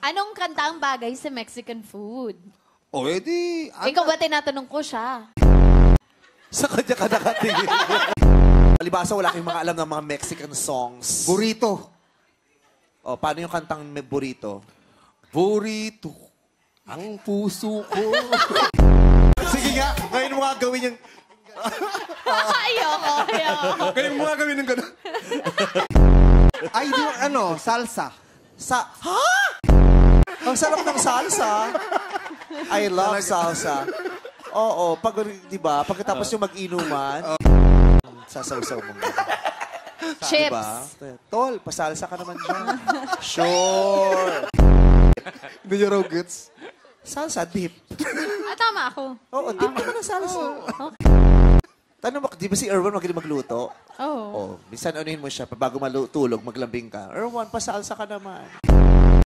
Anong kanta ang bagay sa Mexican food? O, edi... Ikaw ba tinatanong ko siya? Sa kanya ka nakatingin. Palibasa, wala kayong mga alam ng mga Mexican songs. Burrito. O, paano yung kantang may burrito? Burrito. Ang puso ko. Sige nga, ngayon mo nga gawin yung... Ayoko. Ngayon mo nga gawin ng gano'n. Ay, di ano, salsa. Ha? Ang sarap ng salsa. I love salsa. Oo, pag, di ba, pagkatapos yung mag-inuman, sasawsaw mo. Chips. Diba? Tol, pasalsa ka naman ba? Sure. Hindi niya raw gets. Salsa, dip. Tama ako. Oo, dip naman ang salsa. Tanong mo, di ba si Erwan magaling magluto? Oo. Oh, minsan anuhin mo siya, bago matulog, maglambing ka. Erwan, pasalsa ka naman.